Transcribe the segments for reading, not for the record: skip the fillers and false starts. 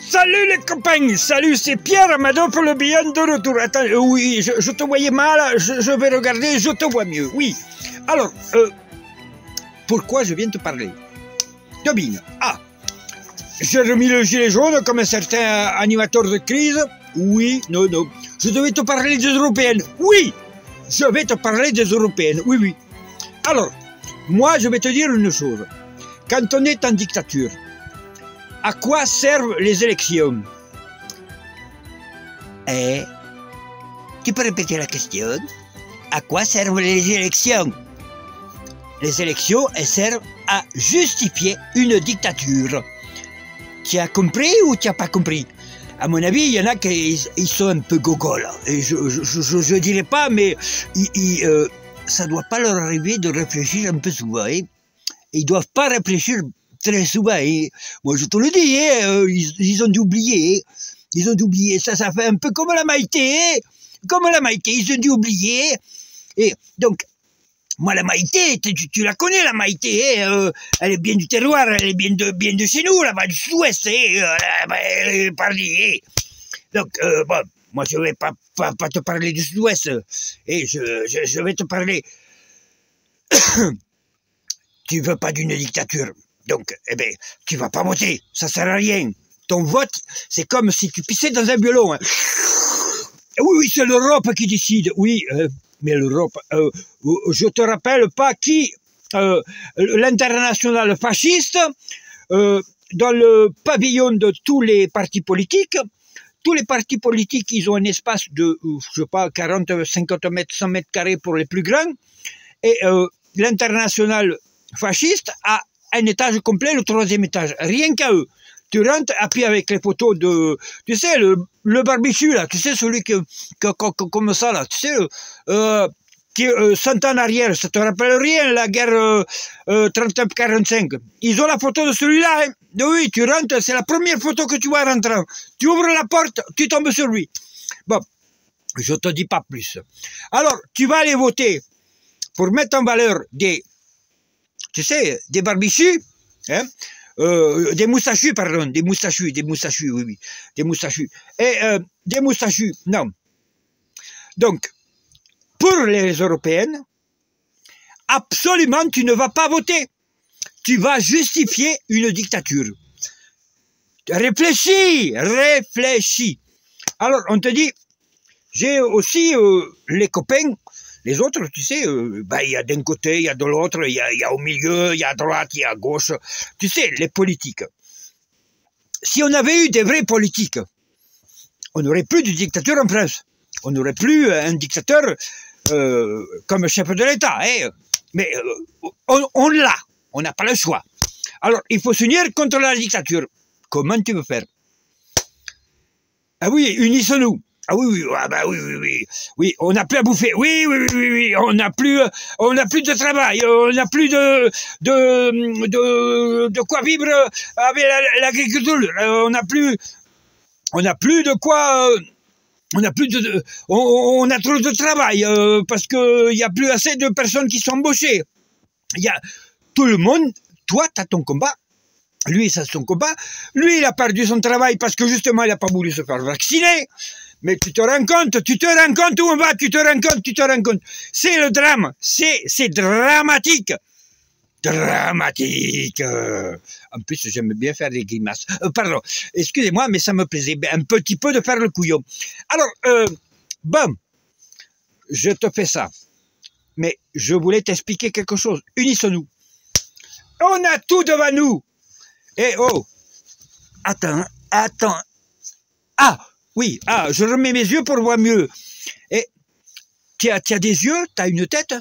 Salut les copains, salut, c'est Pierre Amado pour le bien de retour. Attends, oui, je te voyais mal, je vais regarder, je te vois mieux, oui. Alors, pourquoi je viens te parler? Devine. Ah, j'ai remis le gilet jaune comme un certain animateur de crise. Oui, non. Je devais te parler des Européennes. Oui, je vais te parler des Européennes, oui. Alors, moi, je vais te dire une chose. Quand on est en dictature, à quoi servent les élections? Tu peux répéter la question? À quoi servent les élections? Les élections, elles servent à justifier une dictature. Tu as compris ou tu n'as pas compris? À mon avis, il y en a qui ils sont un peu gogoles. Et je dirais pas, mais ça doit pas leur arriver de réfléchir un peu souvent. Hein? Ils doivent pas réfléchir très souvent. Hein? Moi, je te le dis, hein? Ils ont dû oublier. Hein? Ils ont dû oublier. Ça fait un peu comme la Maïté. Hein? Comme la Maïté, ils ont dû oublier. Et donc, moi, la Maïté, tu la connais, la Maïté, hein, elle est bien du terroir, elle est bien de chez nous, là-bas, du sud-ouest, elle est partie, hein. Donc, bon, moi, je vais pas te parler du sud-ouest, et je vais te parler... Tu veux pas d'une dictature, donc, eh ben, tu vas pas voter, ça sert à rien. Ton vote, c'est comme si tu pissais dans un violon, hein. Oui, c'est l'Europe qui décide, oui, mais l'Europe, je te rappelle pas qui, l'international fasciste, dans le pavillon de tous les partis politiques, ils ont un espace de, je sais pas, 40, 50 mètres, 100 mètres carrés pour les plus grands, et l'international fasciste a un étage complet, le 3e étage, rien qu'à eux. Tu rentres, à pied avec les photos de, tu sais, le barbichu, là, tu sais, celui comme ça, là, tu sais, qui, 100 ans en arrière, ça te rappelle rien, la guerre 39-45. Ils ont la photo de celui-là, hein. Oui, tu rentres, c'est la première photo que tu vois rentrant. Tu ouvres la porte, tu tombes sur lui. Bon, je te dis pas plus. Alors, tu vas aller voter pour mettre en valeur des, tu sais, des barbichus, hein, des moustachus, pardon, des moustachus, oui, des moustachus. Et des moustachus, non. Donc, pour les européennes, absolument, tu ne vas pas voter. Tu vas justifier une dictature. Réfléchis. Alors, on te dit, j'ai aussi les copains, les autres, tu sais, il y a d'un côté, il y a de l'autre, il y a au milieu, il y a à droite, il y a à gauche. Tu sais, les politiques. Si on avait eu des vrais politiques, on n'aurait plus de dictature en France. On n'aurait plus un dictateur comme chef de l'État. Hein. Mais on l'a. On n'a pas le choix. Alors, il faut s'unir contre la dictature. Comment tu veux faire? Ah oui, unissons-nous. Ah oui, oui, on n'a plus à bouffer. Oui, on n'a plus de travail, on n'a plus de quoi vivre avec l'agriculture. On n'a plus de quoi. On a trop de travail parce que il y a plus assez de personnes qui sont embauchées. Il y a tout le monde. Toi, t'as ton combat. Lui, ça, son combat. Lui, il a perdu son travail parce que justement, il n'a pas voulu se faire vacciner. Mais tu te rends compte où on va, tu te rends compte. C'est le drame. C'est dramatique. Dramatique. En plus, j'aime bien faire des grimaces. Pardon, excusez-moi, mais ça me plaisait un petit peu de faire le couillon. Alors, bon, je te fais ça. Mais je voulais t'expliquer quelque chose. Unissons-nous. On a tout devant nous. Eh oh, attends. Ah, oui, je remets mes yeux pour voir mieux. Et tu as des yeux, tu as une tête.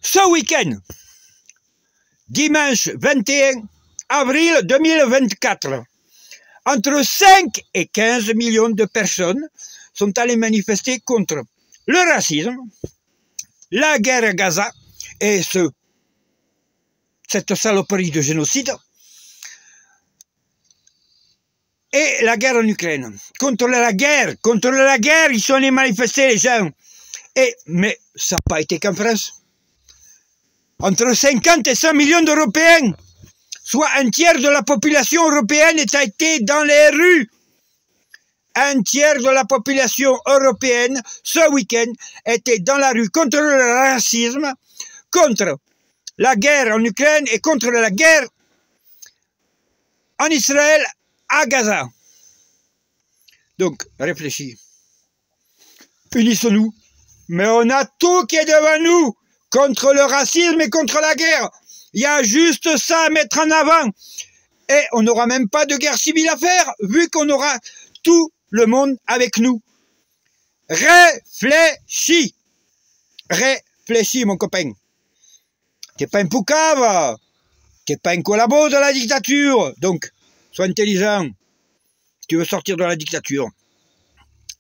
Ce week-end, dimanche 21 avril 2024, entre 5 et 15 millions de personnes sont allées manifester contre le racisme, la guerre à Gaza et cette saloperie de génocide, et la guerre en Ukraine. Contre la guerre, ils sont allés manifester les gens. Mais ça n'a pas été qu'en France. Entre 50 et 100 millions d'Européens soit un tiers de la population européenne a été dans les rues. Un tiers de la population européenne, ce week-end, était dans la rue contre le racisme, contre la guerre en Ukraine et contre la guerre en Israël à Gaza. Donc, réfléchis. Unissons-nous. Mais on a tout qui est devant nous, contre le racisme et contre la guerre. Il y a juste ça à mettre en avant. Et on n'aura même pas de guerre civile à faire, vu qu'on aura tout le monde avec nous. Réfléchis. Réfléchis, mon copain. T'es pas un poucave. T'es pas un collabo de la dictature. Donc, sois intelligent. Tu veux sortir de la dictature.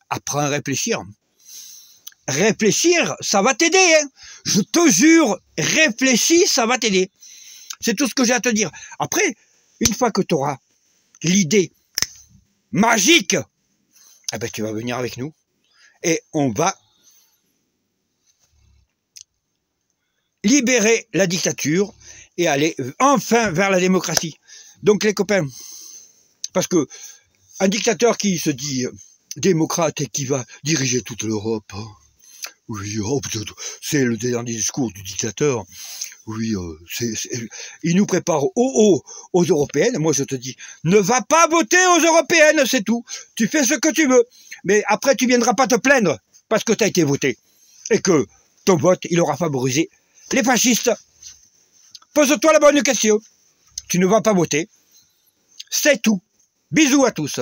Apprends à réfléchir. Réfléchir, ça va t'aider. Hein. Je te jure, réfléchis, ça va t'aider. C'est tout ce que j'ai à te dire. Après, une fois que tu auras l'idée magique, eh ben, tu vas venir avec nous et on va libérer la dictature et aller enfin vers la démocratie. Donc les copains, parce que un dictateur qui se dit démocrate et qui va diriger toute l'Europe, oui, c'est le dernier discours du dictateur. Oui, il nous prépare aux européennes. Moi, je te dis, ne va pas voter aux européennes, c'est tout. Tu fais ce que tu veux. Mais après, tu viendras pas te plaindre parce que tu as été voté. Et que ton vote, il aura favorisé les fascistes. Pose-toi la bonne question. Tu ne vas pas voter. C'est tout. Bisous à tous.